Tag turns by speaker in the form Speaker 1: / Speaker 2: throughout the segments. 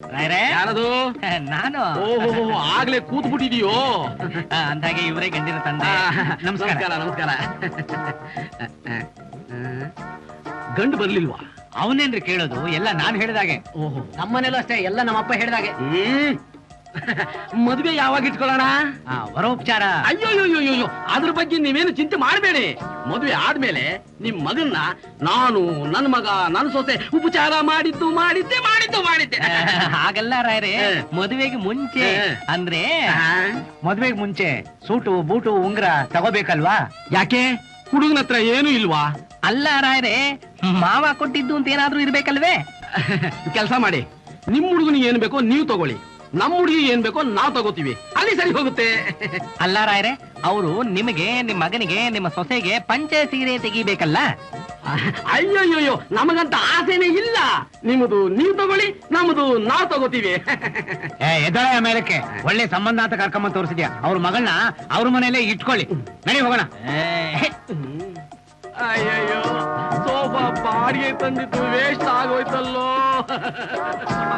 Speaker 1: ಯಾರದು?
Speaker 2: ನಾನು.
Speaker 1: ಓಹೋ, ಆಗ್ಲೇ ಕೂತ್ ಬಿಟ್ಟಿದೀಯೋ?
Speaker 2: ಅಂದಾಗೆ ಇವರೇ ಗಂಡಿನ ತಂದೆ.
Speaker 1: ನಮಸ್ಕಾರ. ನಮಸ್ಕಾರ. ಗಂಡು ಬರ್ಲಿಲ್ವಾ?
Speaker 2: ಅವನೇನ್ರಿ ಕೇಳೋದು? ಎಲ್ಲ ನಾನು ಹೇಳಿದಾಗೆ.
Speaker 1: ಓಹೋ,
Speaker 2: ನಮ್ಮನೇಲೂ ಅಷ್ಟೇ, ಎಲ್ಲ ನಮ್ಮಪ್ಪ ಹೇಳಿದಾಗೆ.
Speaker 1: ಮದುವೆ ಯಾವಾಗ ಇಟ್ಕೊಳ್ಳೋಣ?
Speaker 2: ವರೋಪಚಾರ.
Speaker 1: ಅಯ್ಯೋಯ್ಯೋಯ್ಯೋ, ಅದ್ರ ಬಗ್ಗೆ ನೀವೇನು ಚಿಂತೆ ಮಾಡಬೇಡಿ. ಮದುವೆ ಆದ್ಮೇಲೆ ನಿಮ್ ಮಗನ್ನ ನಾನು, ನನ್ನ ಮಗ, ನನ್ನ ಸೊಸೆ ಉಪಚಾರ ಮಾಡಿದ್ದೆ.
Speaker 2: ಹಾಗಲ್ಲ ರಾಯರೇ, ಮದುವೆಗೆ ಮುಂಚೆ ಅಂದ್ರೆ ಮದುವೆಗೆ ಮುಂಚೆ ಸೂಟು ಬೂಟು ಉಂಗ್ರ ತಗೋಬೇಕಲ್ವಾ?
Speaker 1: ಯಾಕೆ ಹುಡುಗನ ಹತ್ರ ಏನು ಇಲ್ವಾ?
Speaker 2: ಅಲ್ಲ ರಾಯರೇ, ಮಾವ ಕೊಟ್ಟಿದ್ದು ಅಂತ ಏನಾದ್ರೂ ಇರ್ಬೇಕಲ್ವೇ?
Speaker 1: ಕೆಲಸ ಮಾಡಿ, ನಿಮ್ ಹುಡುಗನಿಗೆ ಏನ್ ಬೇಕೋ ನೀವು ತಗೊಳ್ಳಿ, ನಮ್ಮ ಹುಡುಗಿ ಏನ್ ಬೇಕೋ ನಾವ್ ತಗೋತೀವಿ, ಅಲ್ಲಿ ಸರಿ ಹೋಗುತ್ತೆ.
Speaker 2: ಅಲ್ಲ ರಾಯರೇ, ಅವರು ನಿಮಗೆ, ನಿಮ್ಮ ಮಗನಿಗೆ, ನಿಮ್ಮ ಸೊಸೆಗೆ ಪಂಚೆ ಸೀರೆ ತೆಗಿಬೇಕಲ್ಲ?
Speaker 1: ಅಯ್ಯೋಯ್ಯೋ, ನಮಗಂತ ಆಸೆನೇ ಇಲ್ಲ. ನಿಮ್ಮದು ನೀವು ತಗೊಳ್ಳಿ, ನಮ್ಮದು ನಾವ್ ತಗೋತೀವಿ.
Speaker 2: ಎದಳೆ ಮೇಲಕ್ಕೆ ಒಳ್ಳೆ ಸಂಬಂಧ ಅಂತ ಕರ್ಕೊಂಬಂದ್ ತೋರಿಸಿದ್ಯಾ. ಅವ್ರ ಮಗಳನ್ನ ಅವ್ರ ಮನೆಯಲ್ಲೇ ಇಟ್ಕೊಳ್ಳಿ. ನಡಿ ಹೋಗೋಣ.
Speaker 1: ಅಯ್ಯಯ್ಯೋ, ಸೋಫಾ ಬಾಡಿಗೆ ತಂದಿದ್ದು ವೇಸ್ಟ್ ಆಗೋಯ್ತಲ್ಲೋ.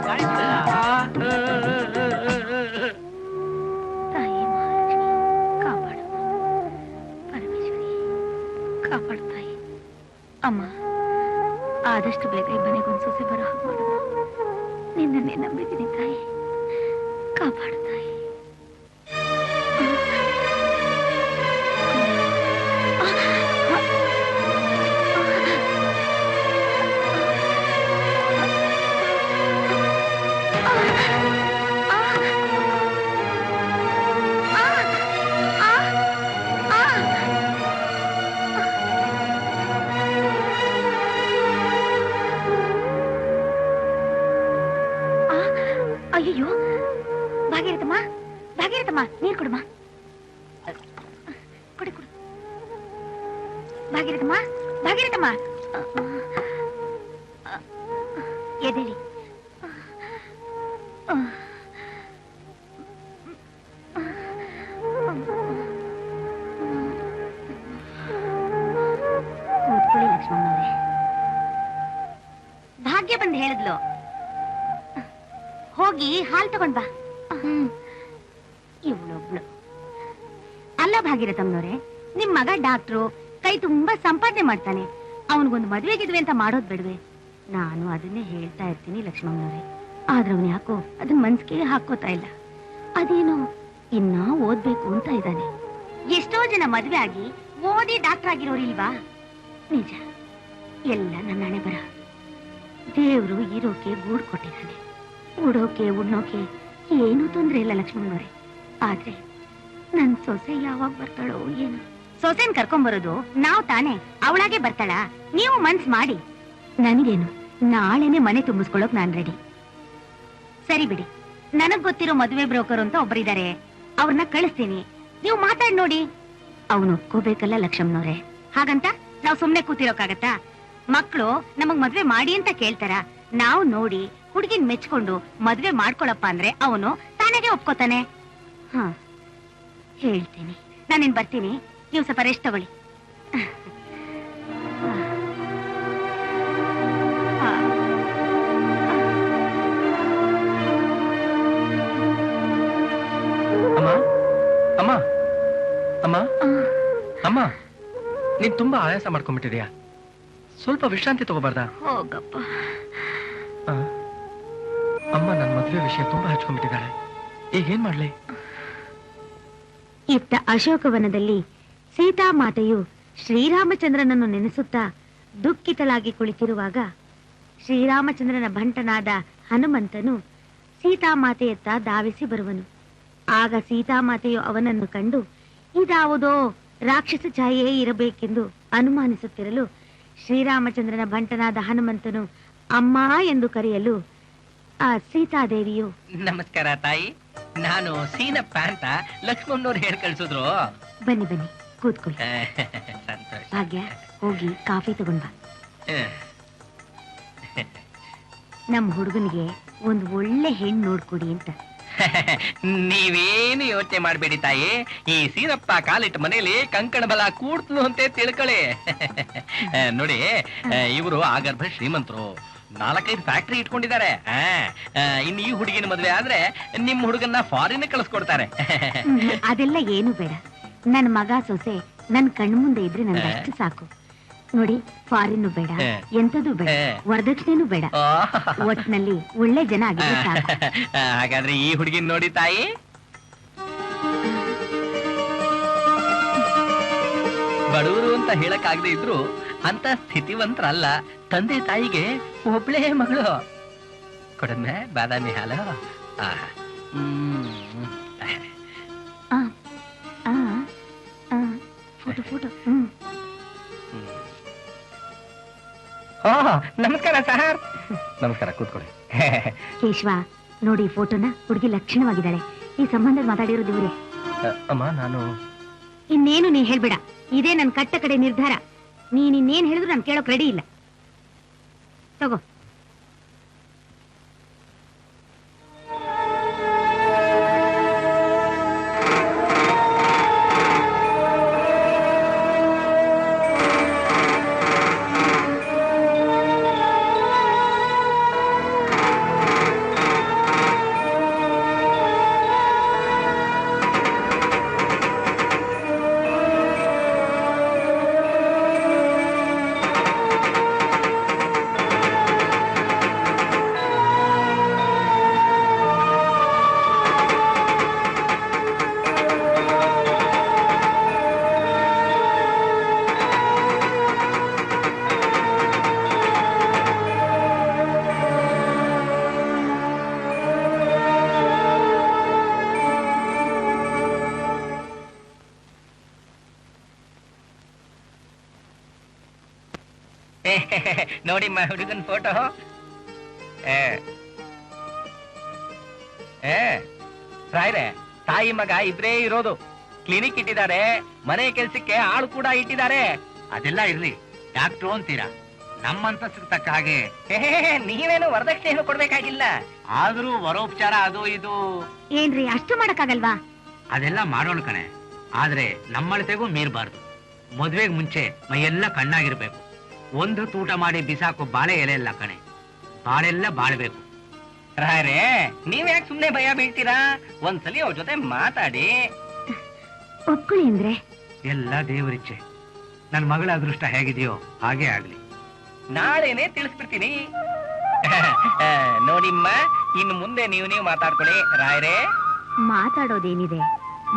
Speaker 3: ತಾಯಿ ಮಹಾಲಕ್ಷ್ಮಿ ಕಾಪಾಡು, ಪರಮೇಶ್ವರಿ ಕಾಪಾಡು ತಾಯಿ. ಅಮ್ಮ, ಆದಷ್ಟು ಬೇಗ ಈ ಮನೆಗೊಂದು ಸೊಸೆ ಬರೋ ಹಾಗೆ ಮಾಡಮ್ಮ. ನಿನ್ನನ್ನೇ ನಂಬಿದ್ದೀನಿ ತಾಯಿ, ಕಾಪಾಡು ತಾಯಿ. ಅಯ್ಯೋ, ಭಾಗೀರಥಮ್ಮ, ನೀರ್ ಕೊಡಮ್ಮ. ಕೊಡಿ. ಭಾಗೀರಥಮ್ಮ, ಎದೇಳಿ. ಕೂತ್ಕೊಳ್ಳಿ ಲಕ್ಷ್ಮಣ್ಣವ್ರೆ. ಭಾಗ್ಯ ಬಂದು ಹೇಳಿದ್ಲು, ಹೋಗಿ ಹಾಲು ತಗೊಂಡ್ ಬಾ. ಇವಳೊಬ್ಳು. ಅಲ್ಲ ಭಾಗೀರಥಮ್ಮನವ್ರೆ, ನಿಮ್ ಮಗ ಡಾಕ್ಟ್ರು, ಕೈ ತುಂಬಾ ಸಂಪಾದನೆ ಮಾಡ್ತಾನೆ. ಅವನಿಗೊಂದು ಮದುವೆ ಗಿದ್ವೆ ಅಂತ ಮಾಡೋದ್ ಬೇಡ್ವೆ? ನಾನು ಅದನ್ನೇ ಹೇಳ್ತಾ ಇರ್ತೀನಿ ಲಕ್ಷ್ಮಮ್ಮನವ್ರೆ, ಆದ್ರೆ ಅವನು ಯಾಕೋ ಅದನ್ನ ಮನ್ಸಿಗೆ ಹಾಕೋತಾ ಇಲ್ಲ. ಅದೇನೋ ಇನ್ನ ಓದ್ಬೇಕು ಅಂತ ಇದ್ದಾನೆ. ಎಷ್ಟೋ ಜನ ಮದ್ವೆ ಆಗಿ ಓದಿ ಡಾಕ್ಟರ್ ಆಗಿರೋರಿಲ್ವಾ? ನಿಜ, ಎಲ್ಲ ನನ್ನ ಹಣೆ ಬರ. ದೇವ್ರು ಇರೋಕೆ ಗೂಡು ಕೊಟ್ಟಿದ್ದಾನೆ. ಉಡೋಕೆ ಉಣ್ಣೋಕೆ ಏನೂ ತೊಂದ್ರೆ ಇಲ್ಲ ಲಕ್ಷ್ಮಣನವ್ರೆ. ಆದ್ರೆ ನನ್ ಸೊಸೆ ಯಾವಾಗ ಬರ್ತಾಳೋ ಏನು? ಸೊಸೆನ್ ಕರ್ಕೊಂಬರೋದು ನಾವ್ ತಾನೇ, ಅವಳಾಗೆ ಬರ್ತಾಳ? ನೀವು ಮನ್ಸ್ ಮಾಡಿ. ನನ್ಗೇನು, ನಾಳೆನೆ ಮನೆ ತುಂಬಿಸ್ಕೊಳ್ಳೋಕ್ ನಾನ್ ರೆಡಿ. ಸರಿ ಬಿಡಿ, ನನಗ್ ಗೊತ್ತಿರೋ ಮದುವೆ ಬ್ರೋಕರ್ ಅಂತ ಒಬ್ಬರಿದ್ದಾರೆ, ಅವ್ರನ್ನ ಕಳಿಸ್ತೀನಿ. ನೀವು ಮಾತಾಡ್ ನೋಡಿ. ಅವನು ಒಪ್ಕೋಬೇಕಲ್ಲ ಲಕ್ಷ್ಮಣನವ್ರೆ. ಹಾಗಂತ ನಾವ್ ಸುಮ್ನೆ ಕೂತಿರೋಕಾಗತ್ತಾ? ಮಕ್ಳು ನಮಗ್ ಮದ್ವೆ ಮಾಡಿ ಅಂತ ಕೇಳ್ತಾರ. ನಾವು ನೋಡಿ ಹುಡುಗಿನ್ ಮೆಚ್ಕೊಂಡು ಮದ್ವೆ ಮಾಡ್ಕೊಳಪ್ಪ ಅಂದ್ರೆ ಅವನು ತಾನಾಗೆ ಒಪ್ಕೋತಾನೆ. ಹ, ಹೇಳ್ತೀನಿ. ನಾನಿನ್ ಬರ್ತೀನಿ, ನೀವು ಸ್ವಲ್ಪ ರೆಸ್ಟ್ ತಗೊಳ್ಳಿ.
Speaker 2: ಅಮ್ಮ, ಅಮ್ಮ, ಅಮ್ಮ, ನೀನ್ ತುಂಬಾ ಆಯಾಸ ಮಾಡ್ಕೊಂಡ್ಬಿಟ್ಟಿದ್ಯಾ? ಸ್ವಲ್ಪ ವಿಶ್ರಾಂತಿ ತಗೋಬಾರ್ದಾ?
Speaker 3: ಹೋಗಪ್ಪ.
Speaker 2: ಅಮ್ಮ ನನ್ನ ಮದುವೆ ವಿಷಯ ತುಂಬಾ ಹಚ್ಕೊಂಡ್ಬಿಟ್ಟಿದ್ದಾಳೆ. ಈಗ ಏನ್ ಮಾಡ್ಲಿ?
Speaker 3: ಇತ್ತ ಅಶೋಕವನದಲ್ಲಿ ಸೀತಾಮಾತೆಯು ಶ್ರೀರಾಮಚಂದ್ರನನ್ನು ನೆನೆಸುತ್ತಾ ದುಃಖಿತಳಾಗಿ ಕುಳಿತಿರುವಾಗ ಶ್ರೀರಾಮಚಂದ್ರನ ಭಂಟನಾದ ಹನುಮಂತನು ಸೀತಾಮಾತೆಯತ್ತ ಧಾವಿಸಿ ಬರುವನು. ಆಗ ಸೀತಾಮಾತೆಯು ಅವನನ್ನು ಕಂಡು ಇದಾವುದೋ ರಾಕ್ಷಸ ಛಾಯೆಯೇ ಇರಬೇಕೆಂದು ಅನುಮಾನಿಸುತ್ತಿರಲು ಶ್ರೀರಾಮಚಂದ್ರನ ಭಂಟನಾದ ಹನುಮಂತನು ಅಮ್ಮ ಎಂದು ಕರೆಯಲು ಆ ಸೀತಾದೇವಿಯು,
Speaker 2: ನಮಸ್ಕಾರ ತಾಯಿ, ನಾನು ಸೀನಪ್ಪ ಅಂತ ಲಕ್ಷ್ಮಣ್ಣವ್ರು ಹೇಳಿ ಕಳ್ಸಿದ್ರು.
Speaker 3: ಬನ್ನಿ ಬನ್ನಿ ಕೂತ್ಕೊಳ್ಳಿ.
Speaker 2: ಸಂತೋಷ.
Speaker 3: ಭಾಗ್ಯ, ಹೋಗಿ ಕಾಫಿ ತಗೊಂಡ್ ಬಾ. ನಮ್ ಹುಡುಗನಿಗೆ ಒಂದು ಒಳ್ಳೆ ಹೆಣ್ಣು ನೋಡ್ಕೊಡಿ ಅಂತ.
Speaker 2: ನೀವೇನು ಯೋಚನೆ ಮಾಡ್ಬೇಡಿ ತಾಯಿ, ಈ ಸೀನಪ್ಪ ಕಾಲಿಟ್ಟ ಮನೇಲಿ ಕಂಕಣ ಬಲ ಕೂಡ್ತು ಅಂತ ತಿಳ್ಕೊಳ್ಳಿ. ನೋಡಿ, ಇವರು ಆಗರ್ಭ ಶ್ರೀಮಂತರು,
Speaker 4: 4-5 ಫ್ಯಾಕ್ಟ್ರಿ ಇಟ್ಕೊಂಡಿದ್ದಾರೆ. ಇನ್ನು ಈ ಹುಡುಗಿನ ಮದ್ವೆ ಆದ್ರೆ ನಿಮ್ ಹುಡುಗನ್ನ ಫಾರಿನ್ ಕಳಿಸ್ಕೊಡ್ತಾರೆ.
Speaker 3: ಅದೆಲ್ಲ ಏನು ಬೇಡ. ನನ್ ಮಗ ಸೊಸೆ ನನ್ ಕಣ್ಣು ಮುಂದೆ ಇದ್ರೆ ನನ್ಗೆ ಅಷ್ಟು ಸಾಕು. ನೋಡಿ, ಫಾರಿನ್ ಬೇಡ, ಎಂತದೂ ಬೇಡ, ವರದಕ್ಷಿಣೆನೂ ಬೇಡ, ಒಟ್ನಲ್ಲಿ ಒಳ್ಳೆ ಜನ ಆಗಿದ್ರೆ ಸಾಕು.
Speaker 4: ಹಾಗಾದ್ರೆ ಈ ಹುಡುಗಿನ ನೋಡಿ ತಾಯಿ. ಬಡವರು ಅಂತ ಹೇಳಕ್ಕಾಗದೆ ಇದ್ರು ಅಂತ ಸ್ಥಿತಿವಂತರಲ್ಲ. ತಂದೆ ತಾಯಿಗೆ ಒಬ್ಳೇ ಮಗಳು. ಕೊಡಮ್ಮೆ ಬಾದಾಮಿ ಹಾಲು.
Speaker 3: Photo photo.
Speaker 4: ನಮಸ್ಕಾರ ಸರ್. ನಮಸ್ಕಾರ, ಕೂತ್ಕೊಳ್ಳಿ.
Speaker 3: ಕೇಶವ, ನೋಡಿ ಫೋಟೋನ. ಹುಡುಗಿ ಲಕ್ಷಣವಾಗಿದ್ದಾಳೆ. ಈ ಸಂಬಂಧ ಮಾತಾಡಿರೋದು ಇವ್ರೆ.
Speaker 4: ಅಮ್ಮ, ನಾನು
Speaker 3: ಇನ್ನೇನು ನೀ ಹೇಳ್ಬೇಡ. ಇದೇ ನನ್ ಕಟ್ಟ ಕಡೆ ನಿರ್ಧಾರ. ನೀನ್ ಇನ್ನೇನ್ ಹೇಳಿದ್ರು ನಾನು ಕೇಳೋಕ್ ರೆಡಿ ಇಲ್ಲ. ತಗೋ.
Speaker 4: ನೋಡಿಮ್ಮ ಹುಡುಗನ್ ಫೋಟೋ. ರಾಯ್ರೆ, ತಾಯಿ ಮಗ ಇಬ್ರೇ ಇರೋದು. ಕ್ಲಿನಿಕ್ ಇಟ್ಟಿದ್ದಾರೆ, ಮನೆ ಕೆಲ್ಸಕ್ಕೆ ಆಳು ಕೂಡ ಇಟ್ಟಿದ್ದಾರೆ.
Speaker 2: ಅದೆಲ್ಲ ಇರ್ಲಿ, ಡಾಕ್ಟ್ರು ಅಂತೀರಾ, ನಮ್ಮಂತಸ್ತಿಗೆ ತಕ್ಕ ಹಾಗೆ.
Speaker 4: ನೀವೇನು ವರದಕ್ಷಿಣೆ ಕೊಡ್ಬೇಕಾಗಿಲ್ಲ.
Speaker 2: ಆದ್ರೂ ವರೋಪಚಾರ ಅದು ಇದು
Speaker 3: ಏನ್ರಿ, ಅಷ್ಟು ಮಾಡಕ್ಕಾಗಲ್ವಾ?
Speaker 2: ಅದೆಲ್ಲ ಮಾಡೋಣ ಕಣೆ. ಆದ್ರೆ ನಮ್ಮಳತೆಗೂ ಮೀರ್ಬಾರ್ದು. ಮದ್ವೆಗ್ ಮುಂಚೆ ಮೈಯೆಲ್ಲ ಕಣ್ಣಾಗಿರ್ಬೇಕು. ಒಂದು ತೂಟ ಮಾಡಿ ಬಿಸಾಕೋ ಬಾಳೆ ಎಲೆ ಇಲ್ಲ ಕಣೆ. ಬಾಳೆಲ್ಲ ಬಾಳ್ಬೇಕು.
Speaker 4: ರಾಯ್ರೆ, ನೀವ್ ಯಾಕೆ ಸುಮ್ನೆ ಭಯ ಬೀಳ್ತೀರಾ? ಒಂದ್ಸಲಿ ಅವ್ರ ಜೊತೆ ಮಾತಾಡಿ.
Speaker 3: ಒಪ್ಕೊಳ್ಳಿ ಅಂದ್ರೆ.
Speaker 2: ಎಲ್ಲ ದೇವರಿಚ್ಛೆ. ನನ್ ಮಗಳ ಅದೃಷ್ಟ ಹೇಗಿದೆಯೋ ಹಾಗೆ ಆಗ್ಲಿ.
Speaker 4: ನಾಳೆನೆ ತಿಳಿಸ್ಬಿಡ್ತೀನಿ. ನೋಡಿಮ್ಮ, ಇನ್ನು ಮುಂದೆ ನೀವು ಮಾತಾಡ್ಕೊಳ್ಳಿ. ರಾಯ್ರೆ,
Speaker 3: ಮಾತಾಡೋದೇನಿದೆ?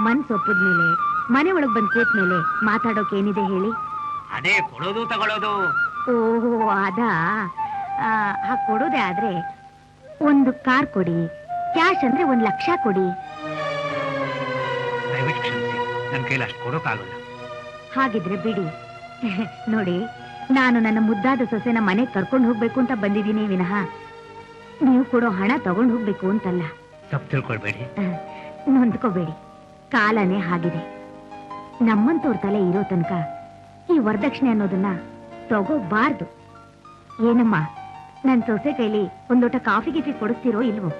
Speaker 3: ಮನ್ಸ್ ಒಪ್ಪದ್ಮೇಲೆ, ಮನೆ ಒಳಗ್ ಬಂದ್ ಕೂತ್ಮೇಲೆ ಮಾತಾಡೋಕೇನಿದೆ ಹೇಳಿ?
Speaker 2: ಅದೇ ಕೊಡೋದು ತಗೊಳ್ಳೋದು.
Speaker 3: ಓಹೋ, ಅದಾ? ಕೊಡೋದೇ ಆದ್ರೆ ಒಂದು ಕಾರ್ ಕೊಡಿ, ಕ್ಯಾಶ್ ಅಂದ್ರೆ 1 ಲಕ್ಷ ಕೊಡಿ.
Speaker 2: ದಯವಿಟ್ಟು ಕ್ಷಮಿಸಿ, ನನ್ ಕೈಲಿ ಅಷ್ಟು ಕೊಡೋಕ್ಕಾಗಲ್ಲ.
Speaker 3: ಹಾಗಿದ್ರೆ ಬಿಡಿ. ನೋಡಿ, ನಾನು ನನ್ನ ಮುದ್ದಾದ ಸೊಸೆನ ಮನೆಗೆ ಕರ್ಕೊಂಡು ಹೋಗ್ಬೇಕು ಅಂತ ಬಂದಿದ್ದೀನಿ ವಿನಃ ನೀವು ಕೊಡೋ ಹಣ ತಗೊಂಡು ಹೋಗ್ಬೇಕು ಅಂತಲ್ಲ.
Speaker 2: ತಪ್ಪು ತಿಳ್ಕೊಳ್ಬೇಡಿ.
Speaker 3: ನೊಂದ್ಕೋಬೇಡಿ. ಕಾಲನೇ ಹಾಗಿದೆ. ನಮ್ಮಂತವ್ರ ತಲೆ ಇರೋ ತನಕ ಈ ವರದಕ್ಷಿಣೆ ಅನ್ನೋದನ್ನ ತಗೋಬಾರ್ದು. ಏನಮ್ಮ, ನನ್ ಸೊಸೆ ಕೈಲಿ ಒಂದೋಟ ಕಾಫಿ ಗೀಫಿ ಕೊಡಿಸ್ತಿರೋ ಇಲ್ವೋ?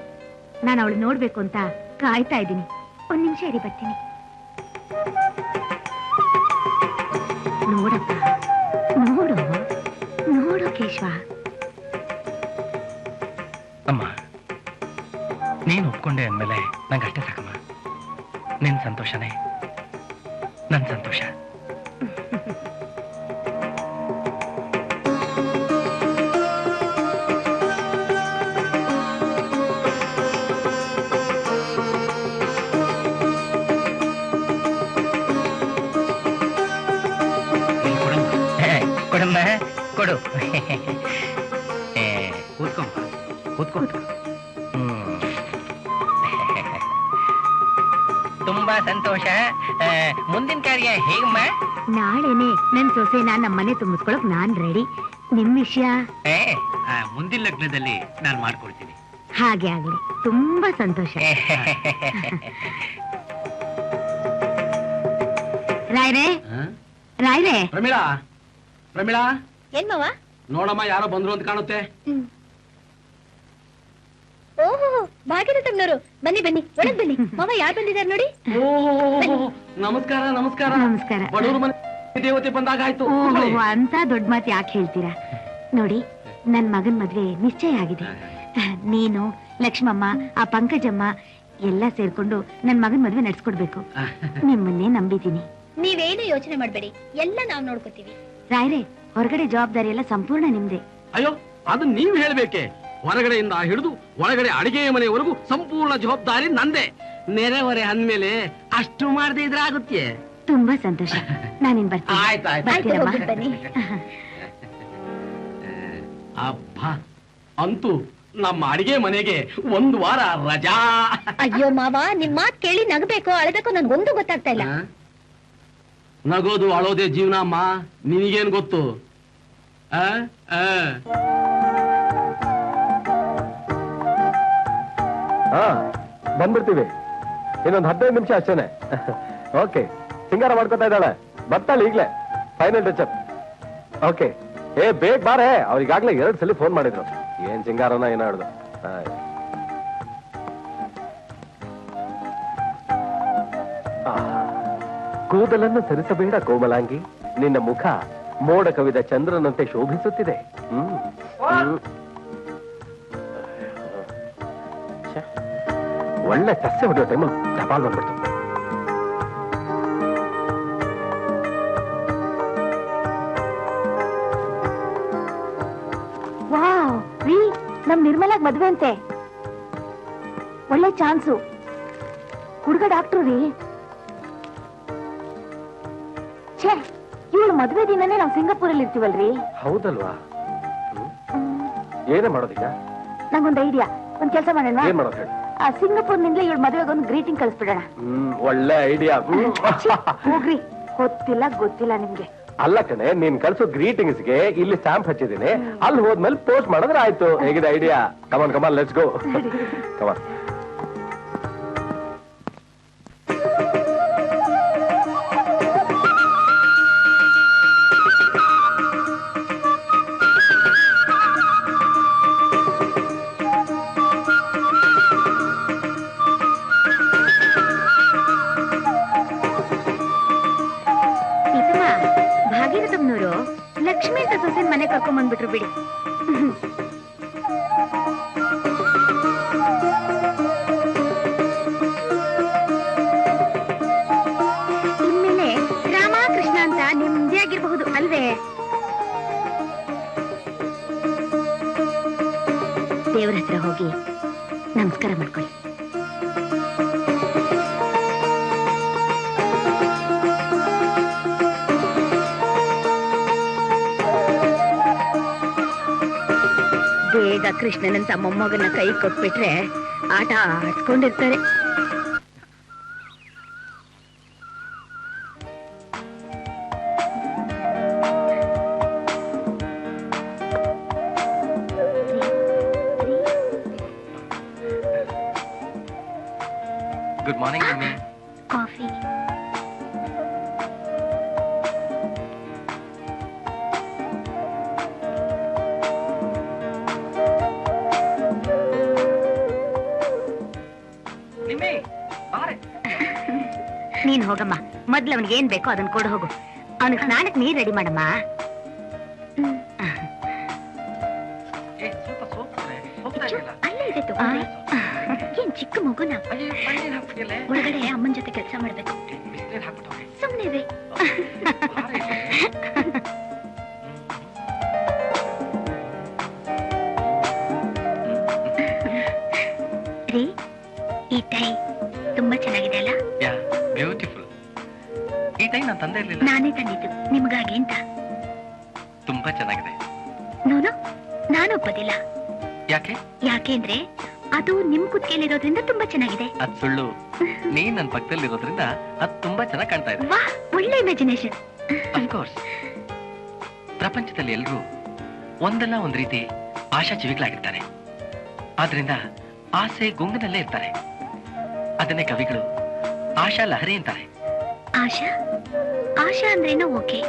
Speaker 3: ನಾನು ಅವಳು ನೋಡ್ಬೇಕು ಅಂತ ಕಾಯ್ತಾ ಇದ್ದೀನಿ. 1 ನಿಮಿಷ ಇರಿ, ಬರ್ತೀನಿ. ನೋಡಪ್ಪ, ನೋಡು ನೋಡು ಕೇಶವ.
Speaker 4: ಅಮ್ಮ, ನೀನ್ ಒಪ್ಕೊಂಡೆ ಅಂದ್ಮೇಲೆ ನಂಗಷ್ಟೇ ಸಾಕಮ್ಮ. ನಿನ್ ಸಂತೋಷನೇ ನನ್ ಸಂತೋಷ. ಕೊಡಮ್ಮ, ಕೊಡು.
Speaker 2: ಕೂತ್ಕೊಂಬ, ಕೂತ್ಕೊ.
Speaker 4: ತುಂಬಾ ಸಂತೋಷ. ಮುಂದಿನ ಕಾರ್ಯ ಹೇಗಮ್ಮ?
Speaker 3: ನಾಳೆನೆ ನನ್ ಸೊಸೆನ ನಮ್ಮ ಮನೆ ತುಂಬಿಸ್ಕೊಳಕ್ ನಾನ್ ರೆಡಿ. ನಿಮ್ ವಿಷಯ
Speaker 2: ಮುಂದಿನ ಲಗ್ನದಲ್ಲಿ ನಾನು ಮಾಡ್ಕೊಡ್ತೀನಿ.
Speaker 3: ಹಾಗೆ ಆಗ್ಲಿ. ತುಂಬಾ ಸಂತೋಷ. ರಾಯ್ರೆ, ರಾಯ್ರೆ.
Speaker 1: ಪ್ರಮೀಳಾ, ಪ್ರಮೀಳಾ,
Speaker 3: ಏನ್ ಮಾವ?
Speaker 1: ನೋಡಮ್ಮ, ಯಾರೋ ಬಂದ್ರು ಅಂತ ಕಾಣುತ್ತೆ.
Speaker 3: ಓಹೋ, ಭಾಗ್ಯರತ್ನವ್ರು, ಬನ್ನಿ ಬನ್ನಿ, ಒಳಗ್ ಬನ್ನಿ. ಮಾವ ಯಾರು ಬಂದಿದ್ದಾರೆ ನೋಡಿ.
Speaker 1: ಓ, ನಮಸ್ಕಾರ ನಮಸ್ಕಾರ.
Speaker 3: ನಮಸ್ಕಾರ.
Speaker 1: ಬಡವ್ರ ಮನೆ ದೇವತೆ ಬಂದಾಗ ಆಯ್ತು.
Speaker 3: ಓಹೋ, ಅಂತ ದೊಡ್ಡ ಮಾತು ಯಾಕೆ ಹೇಳ್ತೀರಾ? ನೋಡಿ, ನನ್ ಮಗನ್ ಮದ್ವೆ ನಿಶ್ಚಯ ಆಗಿದೆ. ನೀನು, ಲಕ್ಷ್ಮಮ್ಮ, ಆ ಪಂಕಜಮ್ಮ ಎಲ್ಲ ಸೇರ್ಕೊಂಡು ನನ್ ಮಗನ್ ಮದ್ವೆ ನಡ್ಸ್ಕೊಡ್ಬೇಕು. ನಿಮ್ಮನ್ನೇ ನಂಬಿದ್ದೀನಿ.
Speaker 5: ನೀವೇನು ಯೋಚನೆ ಮಾಡ್ಬೇಡಿ, ಎಲ್ಲ ನಾವ್ ನೋಡ್ಕೋತೀವಿ.
Speaker 3: ರಾಯ್ರೆ, ಹೊರಗಡೆ ಜವಾಬ್ದಾರಿ ಎಲ್ಲ ಸಂಪೂರ್ಣ ನಿಮ್ದೆ.
Speaker 1: ಅಯ್ಯೋ, ಅದನ್ನ ನೀವ್ ಹೇಳ್ಬೇಕೆ? ಹೊರಗಡೆಯಿಂದ ಹಿಡಿದು ಒಳಗಡೆ ಅಡಿಗೆ ಮನೆಯವರೆಗೂ ಸಂಪೂರ್ಣ ಜವಾಬ್ದಾರಿ ನಂದೇ. ನೆರೆಹೊರೆ ಅಂದ್ಮೇಲೆ ಅಷ್ಟು ಮಾಡದೇ ಇದ್ರೆ ಆಗುತ್ತೆ.
Speaker 3: ತುಂಬಾ ಸಂತೋಷ. ನಾನಿನ್ ಬರ್ತೀನಿ.
Speaker 1: ಆಯ್ತಾಯ್ತು.
Speaker 3: ಬರ್ತೀರಮ್ಮ?
Speaker 5: ಹೋಗ್ಬಿಟ್ ಬನ್ನಿ.
Speaker 1: ಅಬ್ಬಾ, ಅಂತೂ ನಮ್ಮ ಅಡಿಗೆ ಮನೆಗೆ 1 ವಾರ ರಜಾ.
Speaker 5: ಅಯ್ಯೋ ಮಾವ, ನಿಮ್ ಮಾತ್ ಕೇಳಿ ನಗಬೇಕೋ ಅಳಬೇಕೋ ನನ್ಗೊಂದು ಗೊತ್ತಾಗ್ತಾ ಇಲ್ಲ.
Speaker 1: ಆ? ನಗೋದು ಅಳೋದೇ ಜೀವನ ಅಮ್ಮ, ನಿನಗೇನ್ ಗೊತ್ತು? ಆ? ಆ.
Speaker 6: ಬಂದ್ಬಿಡ್ತೀವಿ, ಇನ್ನೊಂದು 15 ನಿಮಿಷ ಅಷ್ಟೇನೆ. ಓಕೆ, ಸಿಂಗಾರ ಮಾಡ್ಕೊತಾ ಇದ್ದಾಳೆ, ಬರ್ತಾಳೆ ಈಗ್ಲೇ. Final touch up. ಓಕೆ, ಬೇಗ ಬಾರೆ. ಅವ್ರಿಗಾಗ್ಲೇ 2 ಸಲ ಫೋನ್ ಮಾಡಿದ್ರು. ಏನ್ ಸಿಂಗಾರನ ಏನೋ ಹೇಳಿದ್ರು. ಕೂದಲನ್ನು ಸರಿಸಬೇಡ ಕೋಮಲಾಂಗಿ, ನಿನ್ನ ಮುಖ ಮೋಡ ಕವಿದ ಚಂದ್ರನಂತೆ ಶೋಭಿಸುತ್ತಿದೆ. ಒಳ್ಳೆ ಸಸ್ಯ ಹೊಡೆಯೋ ಟೈಮ್ ಟಪಾಲ್ ಬಂದ್ಬಿಡ್ತು.
Speaker 3: ವಾವ್ ರೀ, ನಮ್ ನಿರ್ಮಲಾಗ್ ಮದ್ವೆ ಅಂತೆ. ಒಳ್ಳೆ ಚಾನ್ಸು. ಹುಡುಗ ಡಾಕ್ಟ್ರು ರೀ. ಛೇ, ಇವಳು ಮದ್ವೆ ದಿನನೇ ನಾವು ಸಿಂಗಾಪುರಲ್ಲಿ ಇರ್ತೀವಲ್ರಿ.
Speaker 6: ಹೌದಲ್ವಾ? ಏನೇ ಮಾಡೋದೀಗ?
Speaker 3: ನಂಗೊಂದು ಐಡಿಯಾ. ಒಂದ್ ಕೆಲಸ ಮಾಡೋಣ,
Speaker 6: ಏನ್ ಮಾಡೋದು ಹೇಳಿ?
Speaker 3: ಆ ಸಿಂಗಾಪುರ್ನಿಂದಲೇ ಇವಳು ಮದ್ವೆಗೆ ಒಂದು ಗ್ರೀಟಿಂಗ್ ಕಳಿಸ್ಬಿಡೋಣ.
Speaker 6: ಒಳ್ಳೆ ಐಡಿಯಾ.
Speaker 3: ಹೋಗ್ರಿ, ಗೊತ್ತಿಲ್ಲ ಗೊತ್ತಿಲ್ಲ ನಿಮ್ಗೆ.
Speaker 6: ಅಲ್ಲ ಕಣೆ, ನೀನ್ ಕಳ್ಸೋ ಗ್ರೀಟಿಂಗ್ಸ್ಗೆ ಇಲ್ಲಿ ಸ್ಟಾಂಪ್ ಹಚ್ಚಿದ್ದೀನಿ. ಅಲ್ಲಿ ಹೋದ್ಮೇಲೆ ಪೋಸ್ಟ್ ಮಾಡಿದ್ರೆ ಆಯ್ತು. ಹೇಗಿದೆ idea? Come on come on, let's go. Come on.
Speaker 3: ಭಾಗೀರಥಮ್ನವರು ಲಕ್ಷ್ಮಿ ಅಂತ ಸೊಸೆನ್ ಮನೆ ಕರ್ಕೊಂಡ್ ಬಂದ್ಬಿಟ್ರು ಬಿಡಿ. ಇನ್ಮೇಲೆ ರಾಮ ಕೃಷ್ಣ ಅಂತ ನೆಮ್ಮದಿಯಾಗಿರ್ಬಹುದು ಅಲ್ವೇ? ದೇವ್ರ ಹತ್ರ ಹೋಗಿ ನಮಸ್ಕಾರ ಮಾಡ್ಕೊಳ್ಳಿ. ಬೇಗ ಕೃಷ್ಣನಂತ ಮೊಮ್ಮಗನ ಕೈ ಕೊಟ್ಬಿಟ್ರೆ ಆಟ ಆಡ್ಸ್ಕೊಂಡಿರ್ತಾರೆ.
Speaker 4: Good morning mummy.
Speaker 3: ಕಾಫಿ. ನೀನ್ ಹೋಗಮ್ಮ, ಮೊದ್ಲು ಅವನಿಗೆ ಏನ್ ಬೇಕೋ ಅದನ್ನ ಕೊಡು ಹೋಗು. ಅವನಿಗೆ ಸ್ನಾನಕ್ಕೆ ನೀರ್ ರೆಡಿ ಮಾಡಮ್ಮ. ಅಲ್ಲೇ ಇದೆ ತಗೋ. ಏನ್ ಚಿಕ್ಕ ಮಗುನ? ಒಳಗಡೆ ಅಮ್ಮನ ಜೊತೆ ಕೆಲಸ ಮಾಡ್ಬೇಕು. ಸುಮ್ನೆ ಇದೆ. ರೀ, ಈ ಟೈ ತುಂಬಾ ಚೆನ್ನಾಗಿದೆ ಅಲ್ಲ?
Speaker 4: ಬ್ಯೂಟಿಫುಲ್. ಈ ಟೈ ನಾನು ತಂದೆ ಇರ್ಲಿಲ್ಲ,
Speaker 3: ನಾನೇ ತಂದಿದ್ದು ನಿಮ್ಗಾಗಿ ಅಂತ.
Speaker 4: ತುಂಬಾ ಚೆನ್ನಾಗಿದೆ.
Speaker 3: ನೋನು, ನಾನು ಒಪ್ಪೋದಿಲ್ಲ.
Speaker 4: ಯಾಕೆ?
Speaker 3: ಯಾಕೆಂದ್ರೆ ಅದು ನಿಮ್ ಕುತ್ತಿಗೆಲಿರೋದ್ರಿಂದ ತುಂಬಾ ಚೆನ್ನಾಗಿದೆ.
Speaker 4: ಅದ್ ಸುಳ್ಳು. ನೀನ್ ನನ್ನ ಪಕ್ಕದಲ್ಲಿ ಇರೋದ್ರಿಂದ ಅದ್ ತುಂಬಾ ಚೆನ್ನಾಗಿ ಕಾಣ್ತಾ ಇದೆ.
Speaker 3: ವಾಹ್, ಒಳ್ಳೆ ಇಮ್ಯಾಜಿನೇಷನ್.
Speaker 4: ಅಫ್ಕೋರ್ಸ್, ಪ್ರಪಂಚದಲ್ಲಿ ಎಲ್ರೂ ಒಂದಲ್ಲ ಒಂದ್ ರೀತಿ ಆಶಾ ಜೀವಿಗಳಾಗಿರ್ತಾರೆ. ಆದ್ರಿಂದ ಆಸೆ ಗುಂಗಿನಲ್ಲೇ ಇರ್ತಾರೆ. ಅದನ್ನೇ ಕವಿಗಳು ಆಶಾ ಲಹರಿ ಅಂತಾರೆ.
Speaker 3: ಆಶಾ ಆಶಾ ಅಂದ್ರೇನೋ ಓಕೆ,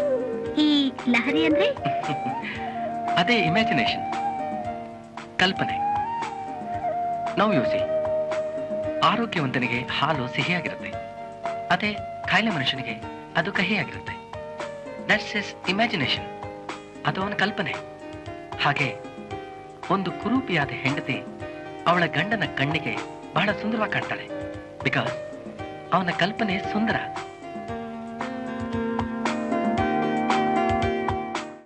Speaker 3: ಈ ಲಹರಿ ಅಂದ್ರೆ?
Speaker 4: ಅದೇ ಇಮ್ಯಾಜಿನೇಷನ್, ಕಲ್ಪನೆ. ನಾವು ಯೋಸಿ, ಆರೋಗ್ಯವಂತನಿಗೆ ಹಾಲು ಸಿಹಿಯಾಗಿರುತ್ತೆ, ಅದೇ ಕಾಯಿಲೆ ಮನುಷ್ಯನಿಗೆ ಅದು ಕಹಿಯಾಗಿರುತ್ತೆ. That's is imagination. ಅದು ಅವನ ಕಲ್ಪನೆ. ಹಾಗೆ ಒಂದು ಕುರೂಪಿಯಾದ ಹೆಂಡತಿ ಅವಳ ಗಂಡನ ಕಣ್ಣಿಗೆ ಬಹಳ ಸುಂದರವಾಗಿ ಕಾಣ್ತಾಳೆ. ಬಿಕಾಸ್ ಅವನ ಕಲ್ಪನೆ ಸುಂದರ.